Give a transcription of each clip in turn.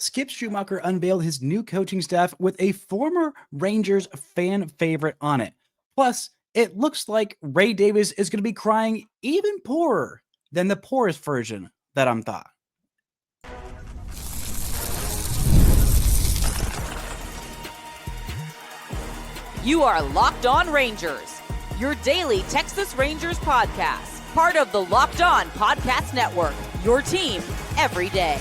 Skip Schumacher unveiled his new coaching staff with a former Rangers fan favorite on it. Plus, it looks like Ray Davis is going to be crying even poorer than the poorest version that I'm thought. You are Locked On Rangers, your daily Texas Rangers podcast, part of the Locked On Podcast Network, your team every day.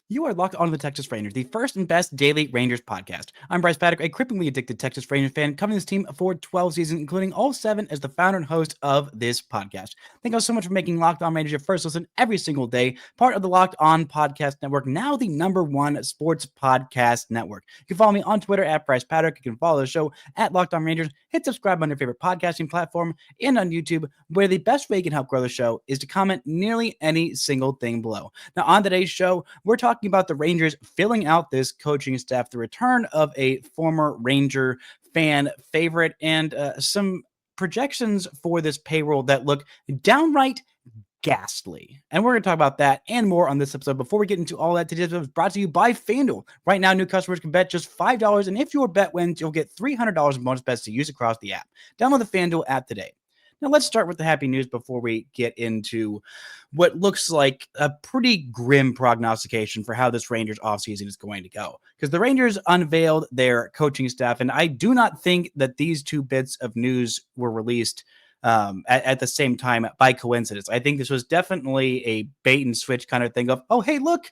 You are locked onto the Texas Rangers, the first and best daily Rangers podcast. I'm PrizePicks, a cripplingly addicted Texas Rangers fan, covering this team for 12 seasons, including all 7 as the founder and host of this podcast. Thank you so much for making Locked On Rangers your first listen every single day, part of the Locked On Podcast Network, now the #1 sports podcast network. You can follow me on Twitter at PrizePicks. You can follow the show at Locked On Rangers. Hit subscribe on your favorite podcasting platform and on YouTube, where the best way you can help grow the show is to comment nearly any single thing below. Now, on today's show, we're talking about the Rangers filling out this coaching staff, the return of a former Ranger fan favorite, and some projections for this payroll that look downright ghastly. And we're going to talk about that and more on this episode. Before we get into all that, today's episode is brought to you by FanDuel. Right now, new customers can bet just $5, and if your bet wins, you'll get $300 in bonus bets to use across the app. Download the FanDuel app today. Now, let's start with the happy news before we get into what looks like a pretty grim prognostication for how this Rangers offseason is going to go. Because the Rangers unveiled their coaching staff, and I do not think that these two bits of news were released at the same time by coincidence. I think this was definitely a bait and switch kind of thing of, oh, hey, look,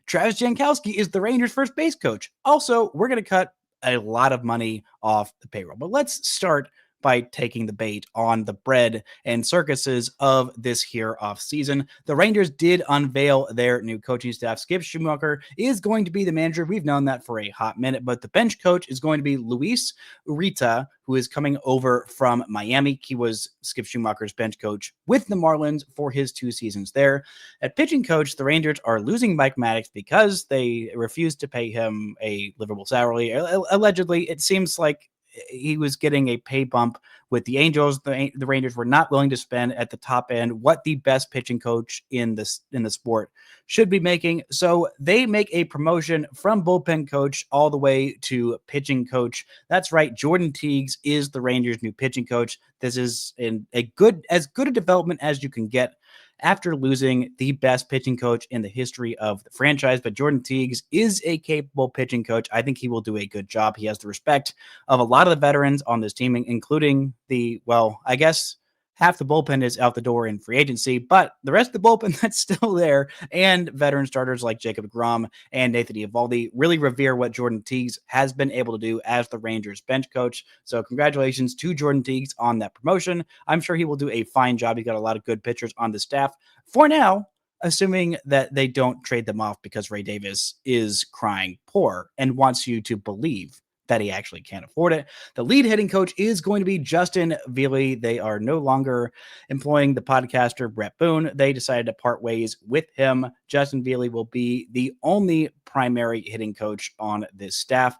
Travis Jankowski is the Rangers' first base coach. Also, we're going to cut a lot of money off the payroll. But let's start by taking the bait on the bread and circuses of this here off season. The Rangers did unveil their new coaching staff. Skip Schumacher is going to be the manager. We've known that for a hot minute, but the bench coach is going to be Luis Urita, who is coming over from Miami. He was Skip Schumacher's bench coach with the Marlins for his 2 seasons there. At pitching coach, the Rangers are losing Mike Maddox because they refused to pay him a livable salary. Allegedly, it seems like he was getting a pay bump with the Angels. The Rangers were not willing to spend at the top end what the best pitching coach in the sport should be making. So they make a promotion from bullpen coach all the way to pitching coach. That's right. Jordan Teagues is the Rangers' new pitching coach. This is as good a development as you can get after losing the best pitching coach in the history of the franchise. But Jordan Teagues is a capable pitching coach. I think he will do a good job. He has the respect of a lot of the veterans on this team, including I guess half the bullpen is out the door in free agency, but the rest of the bullpen that's still there, and veteran starters like Jacob deGrom and Nathan Eovaldi really revere what Jordan Teagues has been able to do as the Rangers bench coach. So congratulations to Jordan Teagues on that promotion. I'm sure he will do a fine job. He's got a lot of good pitchers on the staff for now, assuming that they don't trade them off because Ray Davis is crying poor and wants you to believe that he actually can't afford it. The lead hitting coach is going to be Justin Veely. They are no longer employing the podcaster Brett Boone. They decided to part ways with him. Justin Veely will be the only primary hitting coach on this staff.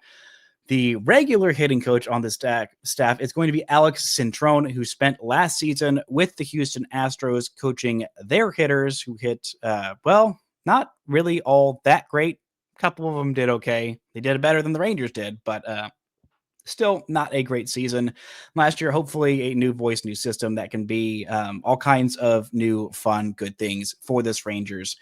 The regular hitting coach on the staff is going to be Alex Cintrone, who spent last season with the Houston Astros coaching their hitters who hit, not really all that great. Couple of them did okay. They did better than the Rangers did, but still not a great season last year. Hopefully a new voice, new system that can be all kinds of new, fun, good things for this Rangers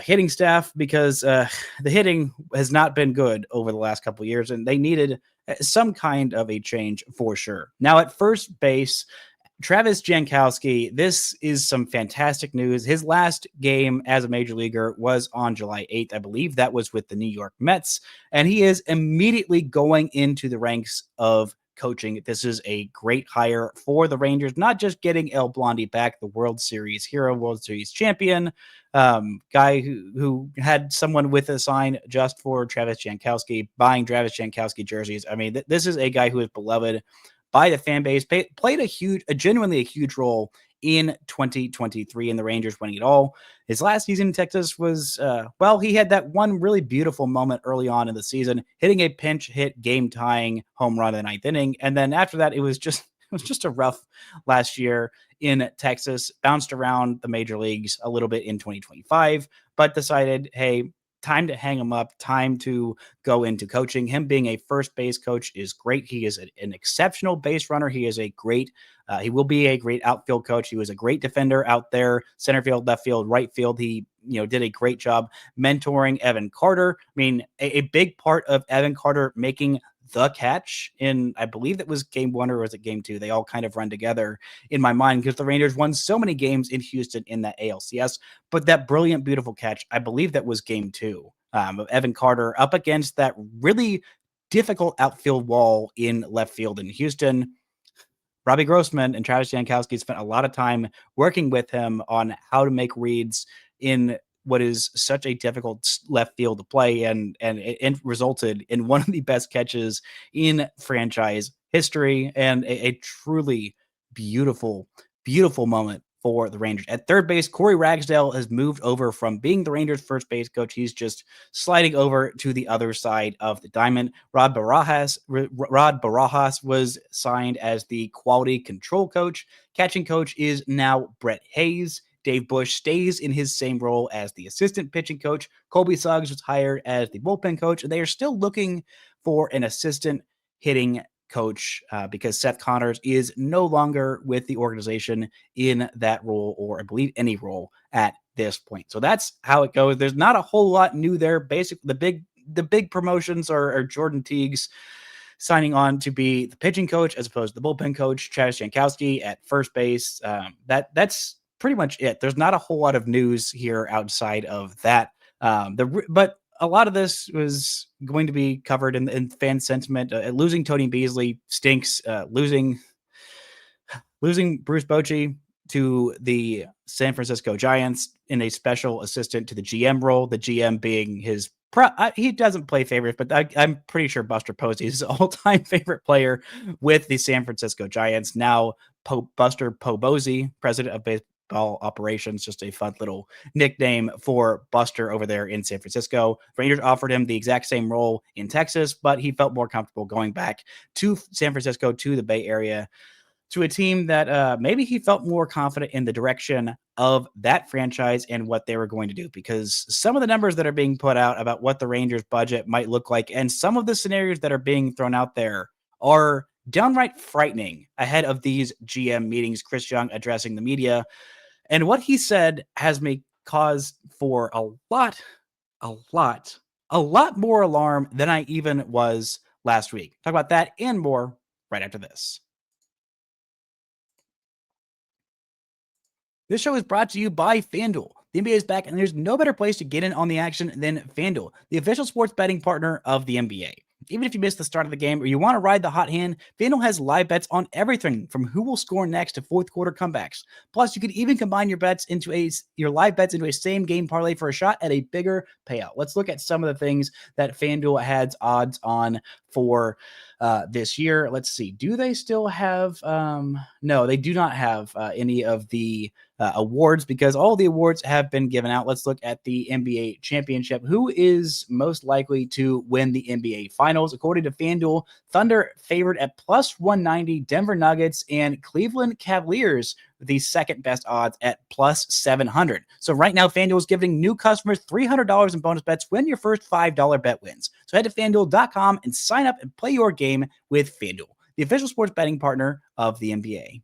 hitting staff, because the hitting has not been good over the last couple of years, and they needed some kind of a change for sure. Now at first base, Travis Jankowski, this is some fantastic news. His last game as a major leaguer was on July 8th. I believe that was with the New York Mets, and he is immediately going into the ranks of coaching. This is a great hire for the Rangers, not just getting El Blondie back, the World Series hero, World Series champion, guy who had someone with a sign just for Travis Jankowski, buying Travis Jankowski jerseys. I mean, this is a guy who is beloved by the fan base, played a genuinely huge role in 2023 in the Rangers winning it all. His last season in Texas was, he had that one really beautiful moment early on in the season, hitting a pinch hit game tying home run in the 9th inning. And then after that, it was just a rough last year in Texas, bounced around the major leagues a little bit in 2025, but decided, hey, time to hang him up, time to go into coaching. Him being a first base coach is great. He is an exceptional base runner. He is a great, he will be a great outfield coach. He was a great defender out there, center field, left field, right field. He, did a great job mentoring Evan Carter. I mean, a big part of Evan Carter making the catch in, I believe that was game one or was it game two? They all kind of run together in my mind because the Rangers won so many games in Houston in that ALCS. But that brilliant, beautiful catch, I believe that was game two of Evan Carter up against that really difficult outfield wall in left field in Houston. Robbie Grossman and Travis Jankowski spent a lot of time working with him on how to make reads in what is such a difficult left field to play, and it resulted in one of the best catches in franchise history and a truly beautiful, beautiful moment for the Rangers. At third base, Corey Ragsdale has moved over from being the Rangers' first base coach. He's just sliding over to the other side of the diamond. Rod Barajas was signed as the quality control coach. Catching coach is now Brett Hayes. Dave Bush stays in his same role as the assistant pitching coach. Colby Suggs was hired as the bullpen coach, and they are still looking for an assistant hitting coach because Seth Connors is no longer with the organization in that role, or I believe any role at this point. So that's how it goes. There's not a whole lot new there. Basically, the big promotions are Jordan Teagues signing on to be the pitching coach as opposed to the bullpen coach, Travis Jankowski at first base. That's pretty much it. There's not a whole lot of news here outside of that. But a lot of this was going to be covered in fan sentiment. Losing Tony Beasley stinks. Losing Bruce Bochy to the San Francisco Giants in a special assistant to the GM role, the GM being his he doesn't play favorites, but I'm pretty sure Buster Posey is his all-time favorite player with the San Francisco Giants. Now, Buster Posey, president of baseball operations, just a fun little nickname for Buster over there in San Francisco. Rangers offered him the exact same role in Texas, but he felt more comfortable going back to San Francisco, to the Bay Area, to a team that maybe he felt more confident in the direction of that franchise and what they were going to do, because some of the numbers that are being put out about what the Rangers budget might look like and some of the scenarios that are being thrown out there are downright frightening ahead of these GM meetings. Chris Young addressing the media, and what he said has me cause for a lot more alarm than I even was last week. Talk about that and more right after this. This show is brought to you by FanDuel. The NBA is back, and there's no better place to get in on the action than FanDuel, the official sports betting partner of the NBA. Even if you missed the start of the game or you want to ride the hot hand, FanDuel has live bets on everything from who will score next to fourth quarter comebacks. Plus, you could even combine your live bets into a same game parlay for a shot at a bigger payout. Let's look at some of the things that FanDuel has odds on for this year. Let's see. Do they still have? No, they do not have any of the awards because all the awards have been given out. Let's look at the NBA championship. Who is most likely to win the NBA finals? According to FanDuel, Thunder favored at plus 190, Denver Nuggets and Cleveland Cavaliers the second best odds at plus 700. So right now, FanDuel is giving new customers $300 in bonus bets when your first $5 bet wins. So head to FanDuel.com and sign up and play your game with FanDuel, the official sports betting partner of the NBA.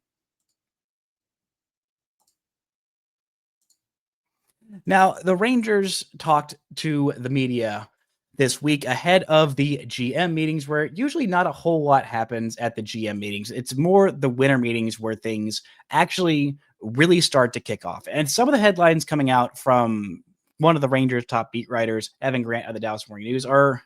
Now, the Rangers talked to the media this week ahead of the GM meetings, where usually not a whole lot happens at the GM meetings. It's more the winter meetings where things actually really start to kick off. And some of the headlines coming out from one of the Rangers' top beat writers, Evan Grant of the Dallas Morning News, are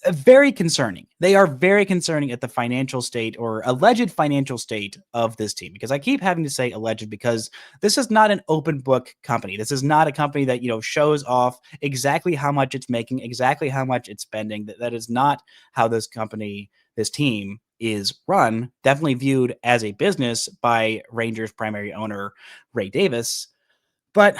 very concerning. They are very concerning at the financial state or alleged financial state of this team, because I keep having to say alleged because this is not an open book company. This is not a company that, shows off exactly how much it's making, exactly how much it's spending. That is not how this team is run. Definitely viewed as a business by Rangers primary owner Ray Davis. But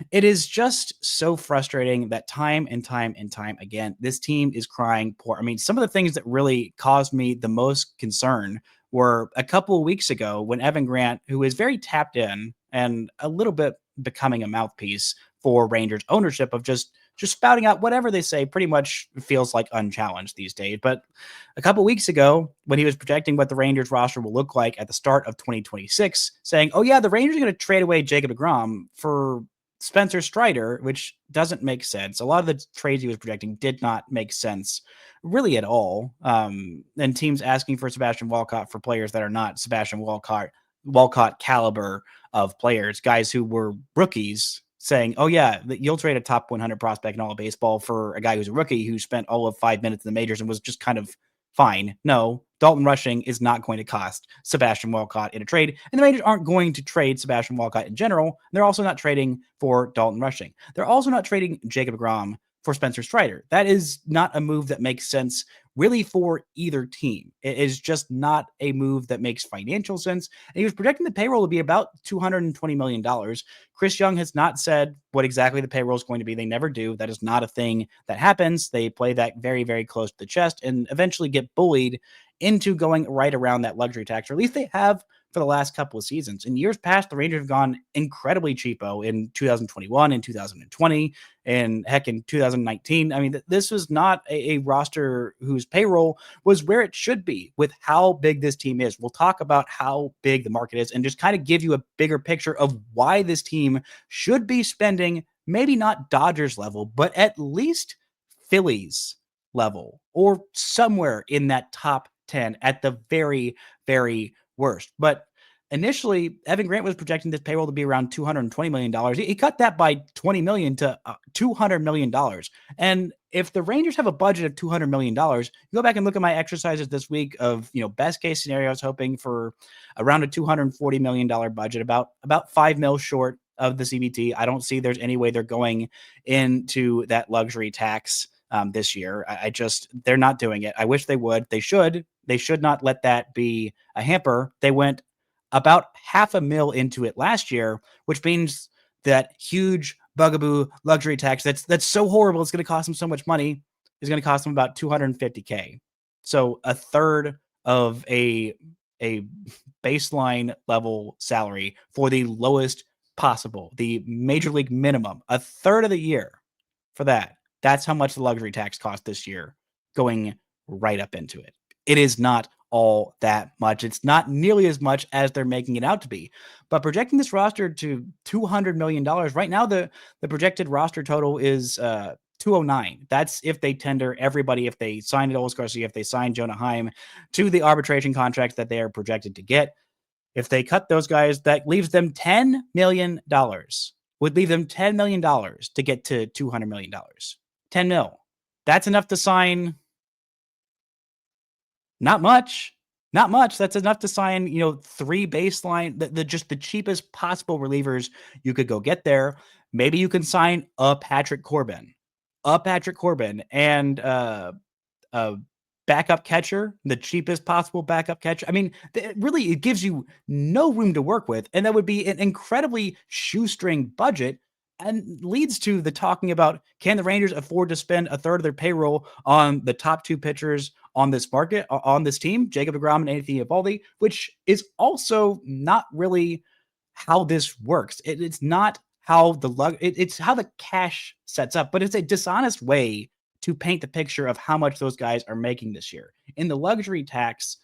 it is just so frustrating that time and time again, this team is crying poor. I mean, some of the things that really caused me the most concern were a couple of weeks ago when Evan Grant, who is very tapped in and a little bit becoming a mouthpiece for Rangers ownership of just spouting out whatever they say, pretty much feels like unchallenged these days. But a couple weeks ago, when he was projecting what the Rangers roster will look like at the start of 2026, saying, "Oh yeah, the Rangers are going to trade away Jacob deGrom for Spencer Strider," which doesn't make sense. A lot of the trades he was projecting did not make sense really at all. And teams asking for Sebastian Walcott for players that are not Sebastian Walcott caliber of players, guys who were rookies, saying, "Oh yeah, you'll trade a top 100 prospect in all of baseball for a guy who's a rookie who spent all of 5 minutes in the majors and was just kind of fine." No, Dalton Rushing is not going to cost Sebastian Walcott in a trade, and the Rangers aren't going to trade Sebastian Walcott in general. They're also not trading for Dalton Rushing. They're also not trading Jacob deGrom for Spencer Strider. That is not a move that makes sense really for either team. It is just not a move that makes financial sense. And he was projecting the payroll to be about $220 million. Chris Young has not said what exactly the payroll is going to be. They never do. That is not a thing that happens. They play that very, very close to the chest and eventually get bullied into going right around that luxury tax, or at least they have for the last couple of seasons. In years past, the Rangers have gone incredibly cheapo in 2021 and 2020, and heck, in 2019. I mean, this was not a roster whose payroll was where it should be with how big this team is. We'll talk about how big the market is and just kind of give you a bigger picture of why this team should be spending maybe not Dodgers level, but at least Phillies level or somewhere in that top 10 at the very, very worst. But initially, Evan Grant was projecting this payroll to be around $220 million. He cut that by $20 million to $200 million. And if the Rangers have a budget of $200 million, you go back and look at my exercises this week of, best case scenarios, hoping for around a $240 million budget, about 5 mil short of the CBT. I don't see there's any way they're going into that luxury tax this year. They're not doing it. I wish they would. They should. They should not let that be a hamper. They went about $500,000 into it last year, which means that huge bugaboo luxury tax that's so horrible, it's going to cost them so much money, is going to cost them about $250K. So a third of a baseline level salary for the lowest possible, the major league minimum, a third of the year for that. That's how much the luxury tax cost this year, going right up into it. It is not all that much. It's not nearly as much as they're making it out to be. But projecting this roster to $200 million, right now the projected roster total is 209. That's if they tender everybody, if they sign Adolis Garcia, if they sign Jonah Heim to the arbitration contracts that they are projected to get. If they cut those guys, that leaves them $10 million. Would leave them $10 million to get to $200 million. 10 mil. That's enough to sign. Not much. Not much. That's enough to sign, 3 baseline, the cheapest possible relievers you could go get there. Maybe you can sign a Patrick Corbin and a backup catcher, the cheapest possible backup catcher. I mean, it gives you no room to work with. And that would be an incredibly shoestring budget, and leads to the talking about, can the Rangers afford to spend a third of their payroll on the top 2 pitchers on this market, on this team, Jacob deGrom and Anthony Eovaldi, which is also not really how this works. It's not how it's how the cash sets up, but it's a dishonest way to paint the picture of how much those guys are making this year. In the luxury tax,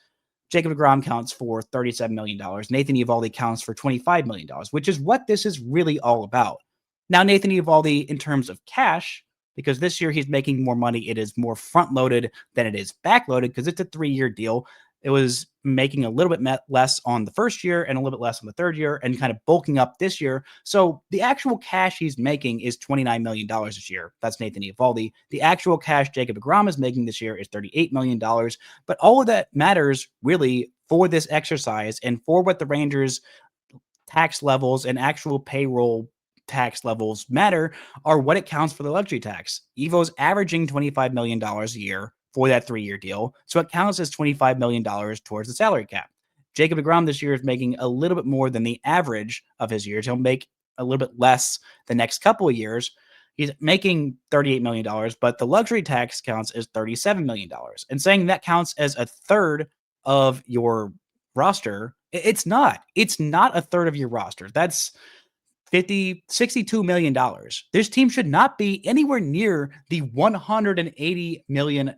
Jacob deGrom counts for $37 million. Nathan Eovaldi counts for $25 million, which is what this is really all about. Now, Nathan Eovaldi, in terms of cash, because this year he's making more money, it is more front-loaded than it is back-loaded because it's a 3-year deal. It was making a little bit less on the first year and a little bit less on the third year and kind of bulking up this year. So the actual cash he's making is $29 million this year. That's Nathan Eovaldi. The actual cash Jacob deGrom is making this year is $38 million. But all of that matters really for this exercise and for what the Rangers tax levels and actual payroll tax levels matter are what it counts for the luxury tax. Evo's averaging $25 million a year for that 3-year deal. So it counts as $25 million towards the salary cap. Jacob deGrom this year is making a little bit more than the average of his years. He'll make a little bit less the next couple of years. He's making $38 million, but the luxury tax counts as $37 million. And saying that counts as a third of your roster. It's not. It's not a third of your roster. That's 50, $62 million. This team should not be anywhere near the $180 million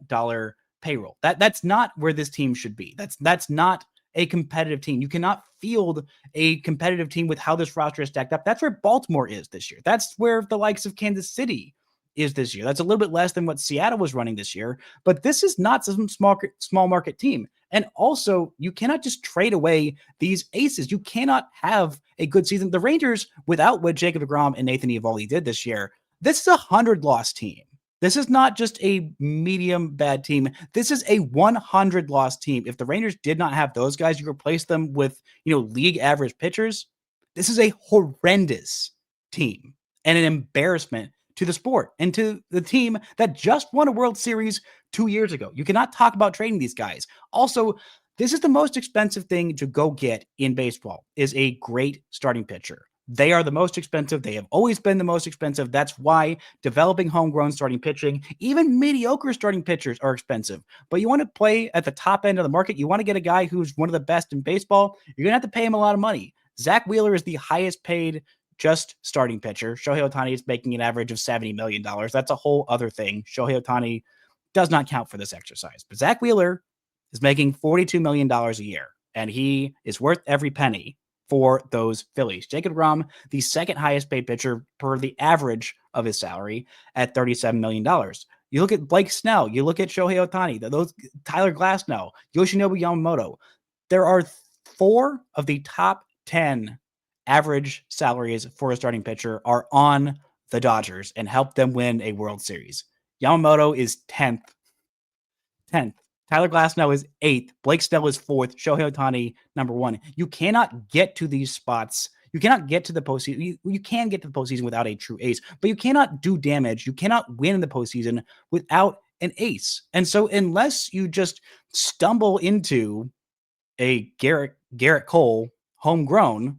payroll. That's not where this team should be. That's not a competitive team. You cannot field a competitive team with how this roster is stacked up. That's where Baltimore is this year. That's where the likes of Kansas City is this year. That's a little bit less than what Seattle was running this year, but this is not some small market team. And also, you cannot just trade away these aces. You cannot have a good season. The Rangers, without what Jacob deGrom and Nathan Eovaldi did this year, this is a 100-loss team. This is not just a medium bad team. This is a 100-loss team. If the Rangers did not have those guys, you replace them with, league average pitchers. This is a horrendous team and an embarrassment to the sport and to the team that just won a World Series 2 years ago. You cannot talk about trading these guys. Also, this is the most expensive thing to go get in baseball, is a great starting pitcher. They are the most expensive. They have always been the most expensive. That's why developing homegrown starting pitching, even mediocre starting pitchers, are expensive. But you want to play at the top end of the market. You want to get a guy who's one of the best in baseball. You're going to have to pay him a lot of money. Zach Wheeler is the highest paid just starting pitcher. Shohei Ohtani is making an average of $70 million. That's a whole other thing. Shohei Ohtani does not count for this exercise. But Zach Wheeler is making $42 million a year, and he is worth every penny for those Phillies. Jacob deGrom, the second highest paid pitcher per the average of his salary at $37 million. You look at Blake Snell, you look at Shohei Ohtani, those Tyler Glasnow, Yoshinobu Yamamoto. There are 4 of the top 10 average salaries for a starting pitcher are on the Dodgers and help them win a World Series. Yamamoto is 10th. Tyler Glasnow is 8th. Blake Snell is 4th. Shohei Ohtani, number 1. You cannot get to these spots. You cannot get to the postseason. You can get to the postseason without a true ace, but you cannot do damage. You cannot win in the postseason without an ace. And so unless you just stumble into a Garrett Cole homegrown,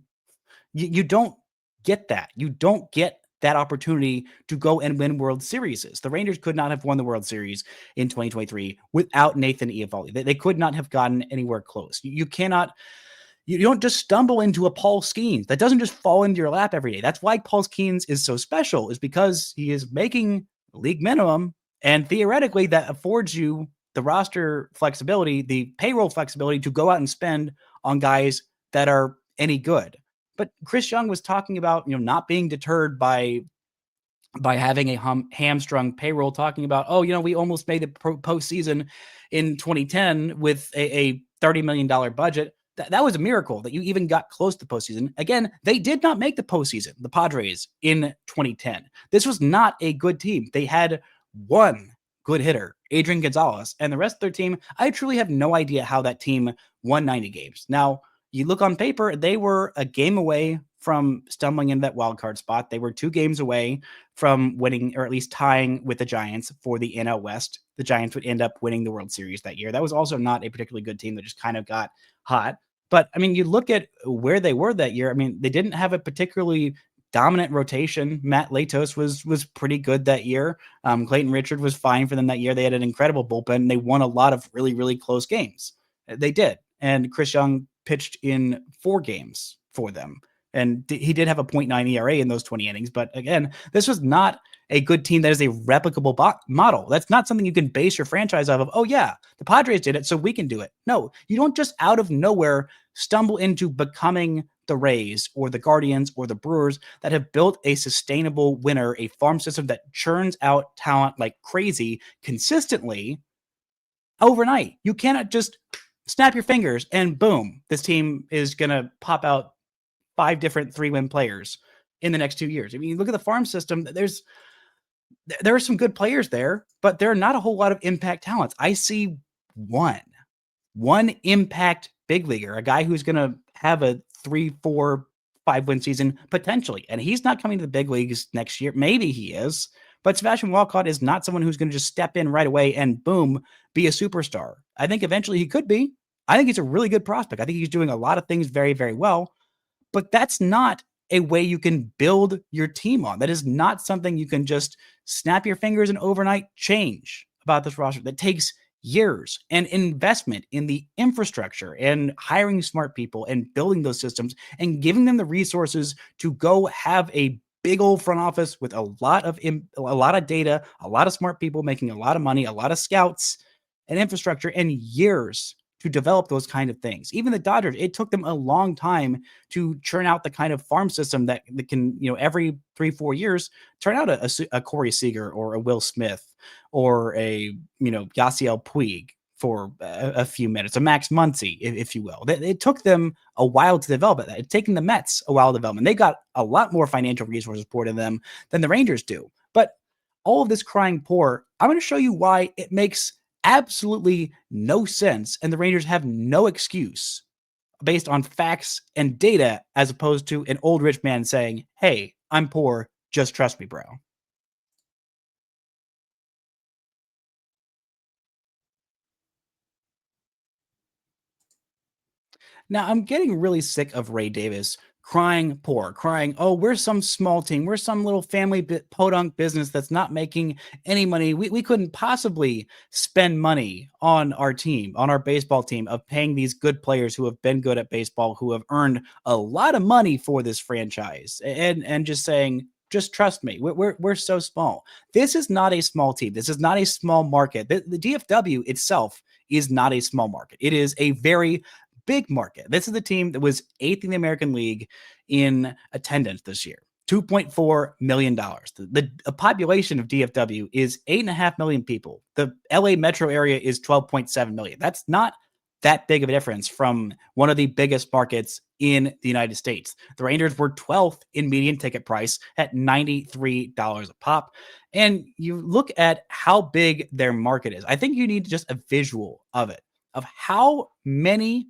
you don't get that. You don't get that opportunity to go and win World Series. The Rangers could not have won the World Series in 2023 without Nathan Eovaldi. They could not have gotten anywhere close. You don't just stumble into a Paul Skeens. That doesn't just fall into your lap every day. That's why Paul Skeens is so special, is because he is making league minimum, and theoretically that affords you the roster flexibility, the payroll flexibility to go out and spend on guys that are any good. But Chris Young was talking about, not being deterred by having a hamstrung payroll, talking about, we almost made the postseason in 2010 with a $30 million budget. That was a miracle that you even got close to the postseason. Again, they did not make the postseason, the Padres, in 2010. This was not a good team. They had one good hitter, Adrian Gonzalez, and the rest of their team, I truly have no idea how that team won 90 games. Now, you look on paper, they were a game away from stumbling in that wild card spot. They were 2 games away from winning, or at least tying with the Giants for the NL West. The Giants would end up winning the World Series that year. That was also not a particularly good team that just kind of got hot. But, you look at where they were that year. They didn't have a particularly dominant rotation. Matt Latos was pretty good that year. Clayton Richard was fine for them that year. They had an incredible bullpen. They won a lot of really, really close games. They did. And Chris Young pitched in 4 games for them. And he did have a 0.9 ERA in those 20 innings. But again, this was not a good team that is a replicable model. That's not something you can base your franchise off of. Oh yeah, the Padres did it, so we can do it. No, you don't just out of nowhere stumble into becoming the Rays or the Guardians or the Brewers that have built a sustainable winner, a farm system that churns out talent like crazy consistently overnight. You cannot just snap your fingers and boom, this team is going to pop out 5 different 3-win players in the next 2 years. You look at the farm system, there are some good players there, but there are not a whole lot of impact talents. I see one impact big leaguer, a guy who's going to have a 3, 4, 5-win season potentially. And he's not coming to the big leagues next year. Maybe he is, but Sebastian Walcott is not someone who's going to just step in right away and boom, be a superstar. I think eventually he could be. I think he's a really good prospect. I think he's doing a lot of things very, very well, but that's not a way you can build your team on. That is not something you can just snap your fingers and overnight change about this roster. That takes years and investment in the infrastructure and hiring smart people and building those systems and giving them the resources to go have a big old front office with a lot of data, a lot of smart people making a lot of money, a lot of scouts and infrastructure, and years to develop those kind of things. Even the Dodgers, it took them a long time to churn out the kind of farm system that can, every 3-4 years turn out a Corey Seager or a Will Smith or a Yasiel Puig for a few minutes, a Max Muncy, if you will. It took them a while to develop it. It's taken the Mets a while to develop, and they got a lot more financial resources poured in them than the Rangers do. But all of this crying poor, I'm going to show you why it makes absolutely no sense, and the Rangers have no excuse based on facts and data, as opposed to an old rich man saying, "Hey, I'm poor. Just trust me, bro." Now, I'm getting really sick of Ray Davis crying poor, crying, "Oh, we're some small team. We're some little family podunk business that's not making any money. We couldn't possibly spend money on our team, on our baseball team, of paying these good players who have been good at baseball, who have earned a lot of money for this franchise." And just saying, "Just trust me. We're so small." This is not a small team. This is not a small market. The DFW itself is not a small market. It is a very big market. This is the team that was eighth in the American League in attendance this year. $2.4 million. The population of DFW is 8.5 million people. The LA metro area is 12.7 million. That's not that big of a difference from one of the biggest markets in the United States. The Rangers were 12th in median ticket price at $93 a pop. And you look at how big their market is. I think you need just a visual of it, of how many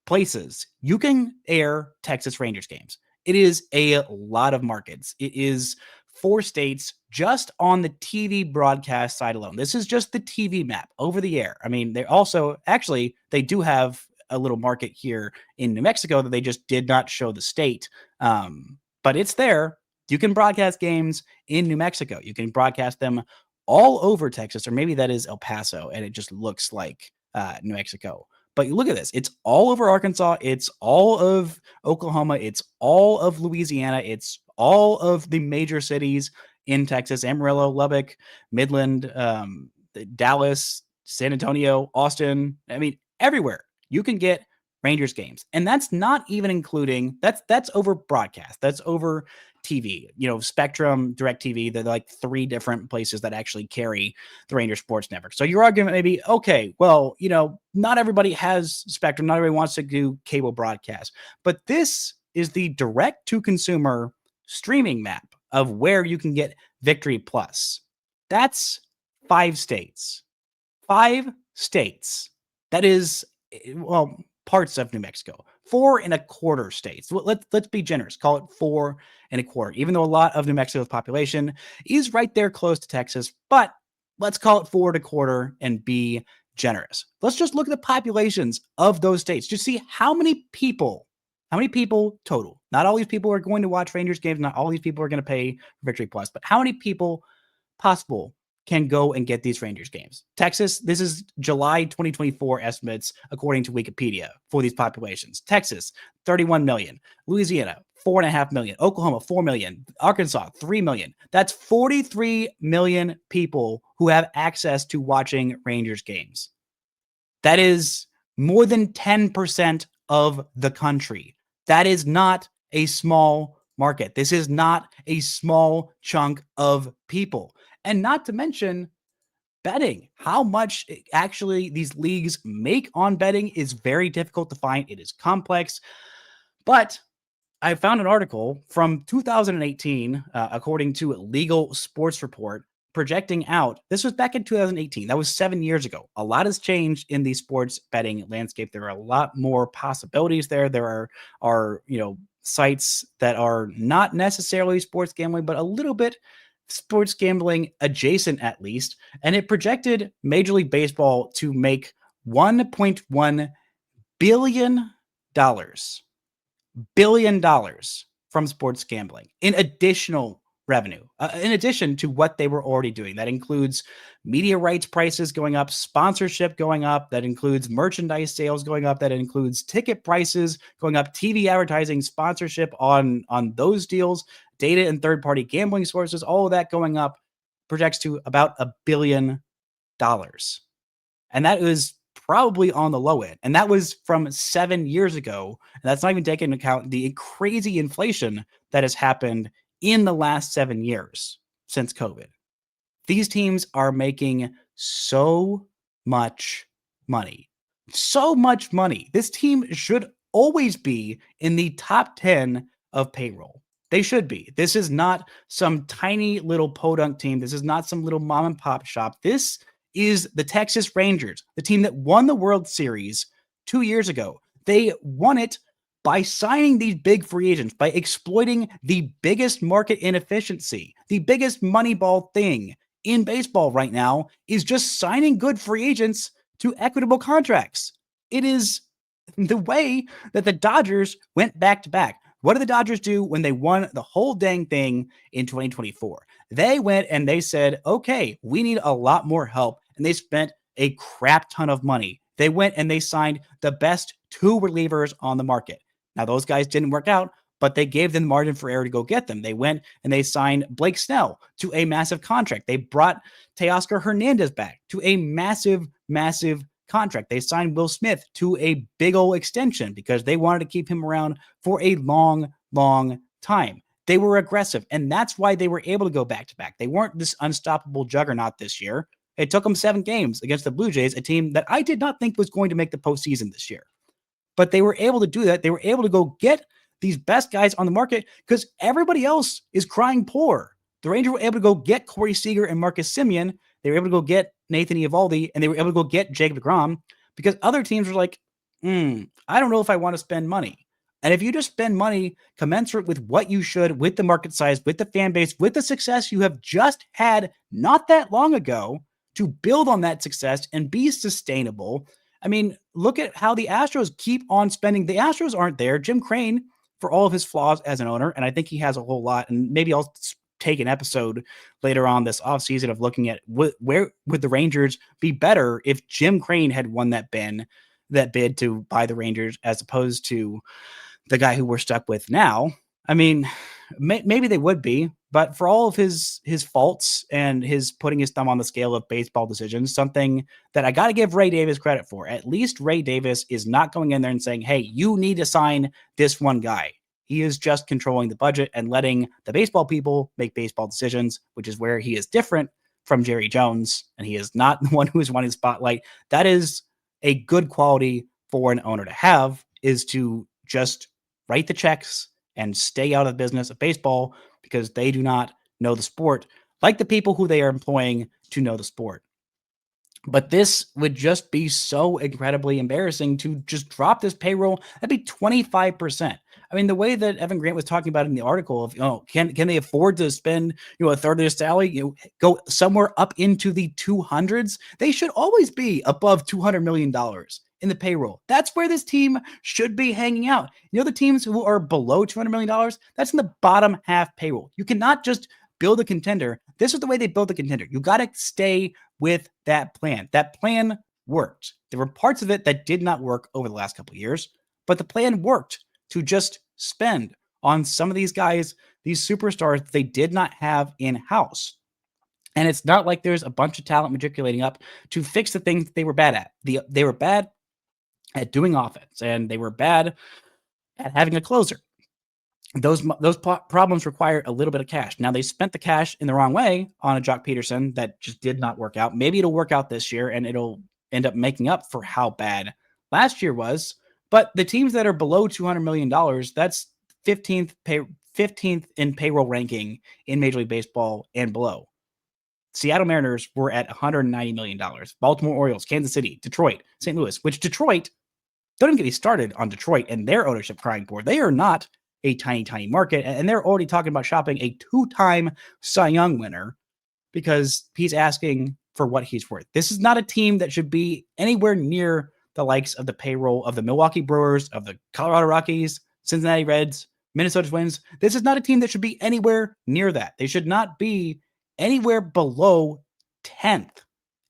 places you can air Texas Rangers games. It is a lot of markets. It is 4 states just on the TV broadcast side alone. This is just the TV map over the air. I mean, they also actually they do have a little market here in New Mexico that they just did not show the state. But it's there. You can broadcast games in New Mexico. You can broadcast them all over Texas, or maybe that is El Paso, and it just looks like New Mexico. But you look at this, it's all over Arkansas, it's all of Oklahoma, it's all of Louisiana, it's all of the major cities in Texas: Amarillo, Lubbock, Midland, Dallas, San Antonio, Austin. I mean, everywhere you can get Rangers games. And that's not even including that's over broadcast. That's over TV, Spectrum, DirecTV. They're like 3 different places that actually carry the Rangers Sports Network. So your argument may be, okay, well, not everybody has Spectrum. Not everybody wants to do cable broadcast. But this is the direct to consumer streaming map of where you can get Victory Plus. That's 5 states. 5 states. That is, well, parts of New Mexico. 4.25 states. Let's be generous. Call it 4.25. Even though a lot of New Mexico's population is right there close to Texas, but let's call it 4.25 and be generous. Let's just look at the populations of those states. Just see how many people total. Not all these people are going to watch Rangers games. Not all these people are going to pay for Victory Plus, but how many people possible can go and get these Rangers games? Texas, this is July 2024 estimates according to Wikipedia for these populations. Texas, 31 million. Louisiana, 4.5 million. Oklahoma, 4 million. Arkansas, 3 million. That's 43 million people who have access to watching Rangers games. That is more than 10% of the country. That is not a small market. This is not a small chunk of people. And not to mention betting. How much actually these leagues make on betting is very difficult to find. It is complex. But I found an article from 2018, according to Legal Sports Report, projecting out. This was back in 2018. That was 7 years ago. A lot has changed in the sports betting landscape. There are a lot more possibilities there. There are sites that are not necessarily sports gambling, but a little bit sports gambling adjacent at least. And it projected Major League Baseball to make $1.1 billion from sports gambling in additional revenue, in addition to what they were already doing. That includes media rights prices going up, sponsorship going up, that includes merchandise sales going up, that includes ticket prices going up, TV advertising, sponsorship on those deals, data and third-party gambling sources, all of that going up, projects to about $1 billion. And that was probably on the low end. And that was from 7 years ago. And that's not even taking into account the crazy inflation that has happened in the last 7 years since COVID. These teams are making so much money. So much money. This team should always be in the top 10 of payroll. They should be. This is not some tiny little podunk team. This is not some little mom and pop shop. This is the Texas Rangers, the team that won the World Series 2 years ago. They won it by signing these big free agents, by exploiting the biggest market inefficiency, the biggest moneyball thing in baseball right now is just signing good free agents to equitable contracts. It is the way that the Dodgers went back to back. What did the Dodgers do when they won the whole dang thing in 2024? They went and they said, okay, we need a lot more help. And they spent a crap ton of money. They went and they signed the best 2 relievers on the market. Now, those guys didn't work out, but they gave them margin for error to go get them. They went and they signed Blake Snell to a massive contract. They brought Teoscar Hernandez back to a massive, massive contract. They signed Will Smith to a big old extension because they wanted to keep him around for a long, long time. They were aggressive, and that's why they were able to go back to back. They weren't this unstoppable juggernaut this year. It took them 7 games against the Blue Jays, a team that I did not think was going to make the postseason this year. But they were able to do that. They were able to go get these best guys on the market because everybody else is crying poor. The Rangers were able to go get Corey Seager and Marcus Semien. They were able to go get Nathan Eovaldi, and they were able to go get Jacob deGrom because other teams were like, I don't know if I want to spend money. And if you just spend money commensurate with what you should, with the market size, with the fan base, with the success you have just had not that long ago, to build on that success and be sustainable. I mean, look at how the Astros keep on spending. The Astros aren't there. Jim Crane, for all of his flaws as an owner, and I think he has a whole lot, and maybe I'll take an episode later on this offseason of looking at where would the Rangers be better if Jim Crane had won that bid to buy the Rangers as opposed to the guy who we're stuck with now. I mean, maybe they would be, but for all of his faults and his putting his thumb on the scale of baseball decisions, something that I got to give Ray Davis credit for. At least Ray Davis is not going in there and saying, hey, you need to sign this one guy. He is just controlling the budget and letting the baseball people make baseball decisions, which is where he is different from Jerry Jones, and he is not the one who is wanting the spotlight. That is a good quality for an owner to have, is to just write the checks and stay out of the business of baseball because they do not know the sport like the people who they are employing to know the sport. But this would just be so incredibly embarrassing to just drop this payroll. That'd be 25%. I mean, the way that Evan Grant was talking about in the article of, can they afford to spend, a third of their salary, go somewhere up into the 200s? They should always be above $200 million in the payroll. That's where this team should be hanging out. The teams who are below $200 million, that's in the bottom half payroll. You cannot just build a contender. This is the way they build a contender. You got to stay with that plan. That plan worked. There were parts of it that did not work over the last couple of years, but the plan worked to just spend on some of these guys, these superstars they did not have in-house. And it's not like there's a bunch of talent matriculating up to fix the things they were bad at. They were bad at doing offense, and they were bad at having a closer. Those problems require a little bit of cash. Now, they spent the cash in the wrong way on a Jock Peterson that just did not work out. Maybe it'll work out this year, and it'll end up making up for how bad last year was. But the teams that are below $200 million, that's 15th in payroll ranking in Major League Baseball and below. Seattle Mariners were at $190 million. Baltimore Orioles, Kansas City, Detroit, St. Louis, which Detroit, don't even get me started on Detroit and their ownership crying poor. They are not a tiny, tiny market, and they're already talking about shopping a 2-time Cy Young winner because he's asking for what he's worth. This is not a team that should be anywhere near the likes of the payroll of the Milwaukee Brewers, of the Colorado Rockies, Cincinnati Reds, Minnesota Twins, this is not a team that should be anywhere near that. They should not be anywhere below 10th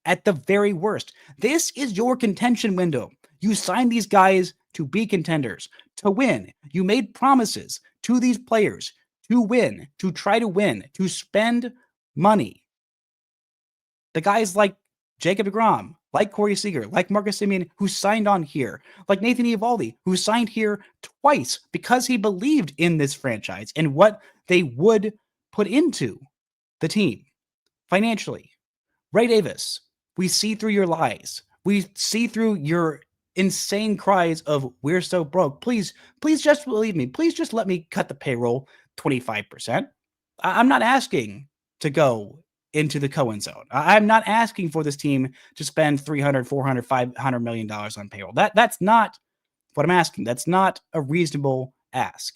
at the very worst. This is your contention window. You signed these guys to be contenders, to win. You made promises to these players to win, to try to win, to spend money. The guys like Jacob deGrom, like Corey Seager, like Marcus Semien, who signed on here, like Nathan Eovaldi, who signed here twice because he believed in this franchise and what they would put into the team financially. Ray Davis, we see through your lies. We see through your insane cries of "we're so broke." Please just believe me. Please just let me cut the payroll 25%. I'm not asking to go into the Cohen zone. I'm not asking for this team to spend $300, $400, $500 million on payroll. That's not what I'm asking. That's not a reasonable ask.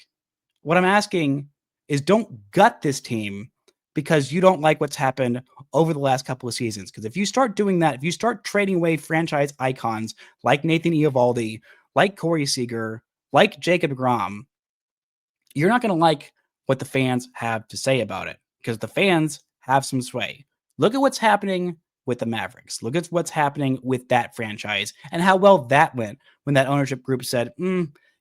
What I'm asking is don't gut this team because you don't like what's happened over the last couple of seasons. Because if you start doing that, if you start trading away franchise icons like Nathan Eovaldi, like Corey Seager, like Jacob deGrom, you're not going to like what the fans have to say about it because the fans have some sway. Look at what's happening with the Mavericks. Look at what's happening with that franchise and how well that went when that ownership group said,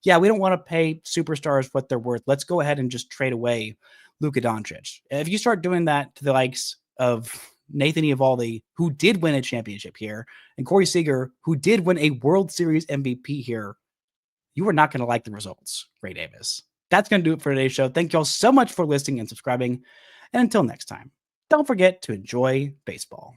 yeah, we don't want to pay superstars what they're worth. Let's go ahead and just trade away Luka Doncic. If you start doing that to the likes of Nathan Eovaldi, who did win a championship here, and Corey Seager, who did win a World Series MVP here, you are not going to like the results, Ray Davis. That's going to do it for today's show. Thank you all so much for listening and subscribing. And until next time, don't forget to enjoy baseball.